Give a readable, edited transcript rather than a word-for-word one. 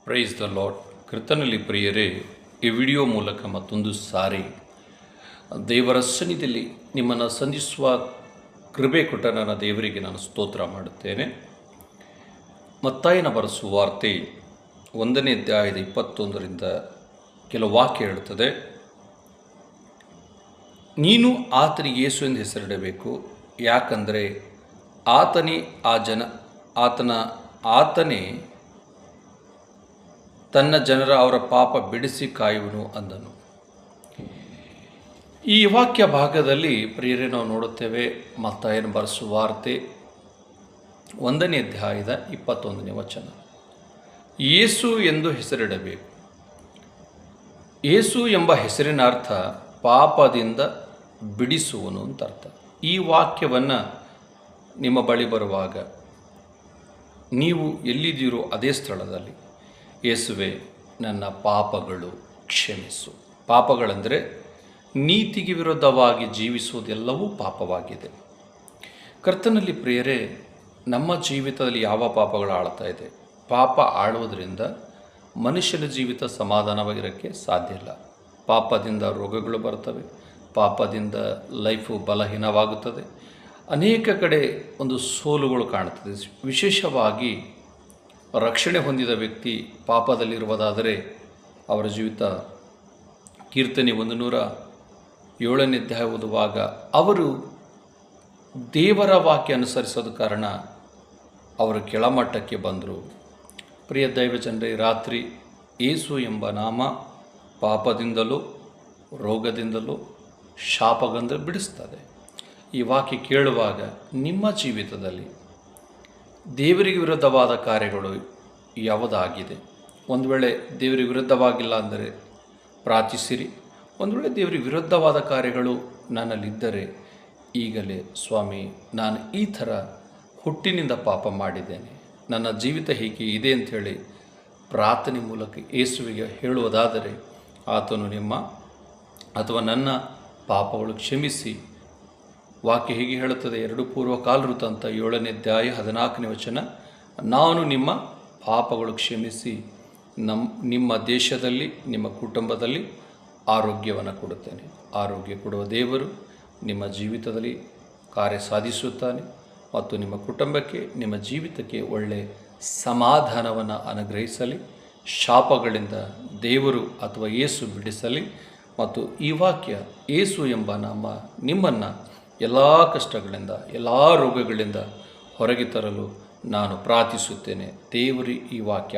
Praise the lord. ಕರ್ತನಲ್ಲಿ ಪ್ರಿಯರೇ, ಈ ವಿಡಿಯೋ ಮೂಲಕ ಮತ್ತೊಂದು ಸಾರಿ ದೇವರ ಸನ್ನಿಧಿಯಲ್ಲಿ ನಿಮ್ಮನ್ನು ಸಂಧಿಸುವ ಕೃಪೆ ಕೊಟ್ಟ ನನ್ನ ದೇವರಿಗೆ ನಾನು ಸ್ತೋತ್ರ ಮಾಡುತ್ತೇನೆ. ಮತ್ತಾಯನ ಬರೆಸುವ ವಾರ್ತೆ 1ನೇ ಅಧ್ಯಾಯದ 21ರಿಂದ ಕೆಲವು ವಾಕ್ಯ ಹೇಳುತ್ತದೆ. ನೀನು ಆತನಿಗೆ ಯೇಸು ಎಂದು ಹೆಸರಿಡಬೇಕು, ಯಾಕಂದರೆ ಆತನೇ ತನ್ನ ಜನರ ಅವರ ಪಾಪ ಬಿಡಿಸಿ ಕಾಯುವನು ಅಂದನು. ಈ ವಾಕ್ಯ ಭಾಗದಲ್ಲಿ ಪ್ರಿಯರೇ ನಾವು ನೋಡುತ್ತೇವೆ. ಮತ್ತಾಯನ ಬರೆಸುವ ವಾರ್ತೆ 1ನೇ ಅಧ್ಯಾಯದ 21ನೇ ವಚನ. ಯೇಸು ಎಂದು ಹೆಸರಿಡಬೇಕು. ಯೇಸು ಎಂಬ ಹೆಸರಿನ ಅರ್ಥ ಪಾಪದಿಂದ ಬಿಡಿಸುವನು ಅಂತ ಅರ್ಥ. ಈ ವಾಕ್ಯವನ್ನು ನಿಮ್ಮ ಬಳಿ ಬರುವಾಗ ನೀವು ಎಲ್ಲಿದ್ದೀರೋ ಅದೇ ಸ್ಥಳದಲ್ಲಿ ಯೇಸುವೆ ನನ್ನ ಪಾಪಗಳು ಕ್ಷಮಿಸು. ಪಾಪಗಳೆಂದರೆ ನೀತಿಗೆ ವಿರುದ್ಧವಾಗಿ ಜೀವಿಸುವುದೆಲ್ಲವೂ ಪಾಪವಾಗಿದೆ. ಕರ್ತನಲ್ಲಿ ಪ್ರಿಯರೇ, ನಮ್ಮ ಜೀವಿತದಲ್ಲಿ ಯಾವ ಪಾಪಗಳು ಆಳ್ತಾ ಇದೆ? ಪಾಪ ಆಳುವುದರಿಂದ ಮನುಷ್ಯನ ಜೀವಿತ ಸಮಾಧಾನವಾಗಿರೋಕ್ಕೆ ಸಾಧ್ಯ ಇಲ್ಲ. ಪಾಪದಿಂದ ರೋಗಗಳು ಬರ್ತವೆ, ಪಾಪದಿಂದ ಲೈಫು ಬಲಹೀನವಾಗುತ್ತದೆ. ಅನೇಕ ಕಡೆ ಒಂದು ಸೋಲುಗಳು ಕಾಣುತ್ತದೆ. ವಿಶೇಷವಾಗಿ ರಕ್ಷಣೆ ಹೊಂದಿದ ವ್ಯಕ್ತಿ ಪಾಪದಲ್ಲಿರುವುದಾದರೆ ಅವರ ಜೀವಿತ ಕೀರ್ತನೆ 107ನೇ ಅಧ್ಯಾಯ ಓದುವಾಗ ಅವರು ದೇವರ ವಾಕ್ಯ ಅನುಸರಿಸೋದ ಕಾರಣ ಅವರು ಕೆಳಮಟ್ಟಕ್ಕೆ ಬಂದರು. ಪ್ರಿಯ ದೈವಜನರೇ, ರಾತ್ರಿ ಯೇಸು ಎಂಬ ನಾಮ ಪಾಪದಿಂದಲೂ ರೋಗದಿಂದಲೂ ಶಾಪಗಳಿಂದ ಬಿಡಿಸ್ತದೆ. ಈ ವಾಕ್ಯ ಕೇಳುವಾಗ ನಿಮ್ಮ ಜೀವಿತದಲ್ಲಿ ದೇವರಿಗೆ ವಿರುದ್ಧವಾದ ಕಾರ್ಯಗಳು ಯಾವುದಾಗಿದೆ? ಒಂದು ವೇಳೆ ದೇವರಿಗೆ ವಿರುದ್ಧವಾಗಿಲ್ಲ ಅಂದರೆ ಪ್ರಾರ್ಥಿಸಿರಿ. ಒಂದು ವೇಳೆ ದೇವರಿಗೆ ವಿರುದ್ಧವಾದ ಕಾರ್ಯಗಳು ನನ್ನಲ್ಲಿದ್ದರೆ ಈಗಲೇ ಸ್ವಾಮಿ, ನಾನು ಈ ಥರ ಹುಟ್ಟಿನಿಂದ ಪಾಪ ಮಾಡಿದ್ದೇನೆ, ನನ್ನ ಜೀವಿತ ಹೀಗೆ ಇದೆ ಅಂಥೇಳಿ ಪ್ರಾರ್ಥನೆ ಮೂಲಕ ಯೇಸುವಿಗೆ ಹೇಳುವುದಾದರೆ ಆತನು ನಿಮ್ಮ ಅಥವಾ ನನ್ನ ಪಾಪಗಳು ಕ್ಷಮಿಸಿ. ವಾಕ್ಯ ಹೀಗೆ ಹೇಳುತ್ತದೆ, 2 ಪೂರ್ವಕಾಲಋತು ಅಂತ 7ನೇ ಅಧ್ಯಾಯ 14ನೇ ವಚನ. ನಾನು ನಿಮ್ಮ ಪಾಪಗಳು ಕ್ಷಮಿಸಿ ನಿಮ್ಮ ದೇಶದಲ್ಲಿ ನಿಮ್ಮ ಕುಟುಂಬದಲ್ಲಿ ಆರೋಗ್ಯವನ್ನು ಕೊಡುತ್ತೇನೆ. ಆರೋಗ್ಯ ಕೊಡುವ ದೇವರು ನಿಮ್ಮ ಜೀವಿತದಲ್ಲಿ ಕಾರ್ಯ ಸಾಧಿಸುತ್ತಾನೆ ಮತ್ತು ನಿಮ್ಮ ಕುಟುಂಬಕ್ಕೆ ನಿಮ್ಮ ಜೀವಿತಕ್ಕೆ ಒಳ್ಳೆಯ ಸಮಾಧಾನವನ್ನು ಅನುಗ್ರಹಿಸಲಿ. ಶಾಪಗಳಿಂದ ದೇವರು ಅಥವಾ ಯೇಸು ಬಿಡಿಸಲಿ. ಮತ್ತು ಈ ವಾಕ್ಯ ಯೇಸು ಎಂಬ ನಾಮ ನಿಮ್ಮನ್ನು ಎಲ್ಲ ಕಷ್ಟಗಳಿಂದ ಎಲ್ಲ ರೋಗಗಳಿಂದ ಹೊರಗೆ ತರಲು ನಾನು ಪ್ರಾರ್ಥಿಸುತ್ತೇನೆ. ದೇವರು ಈ ವಾಕ್ಯ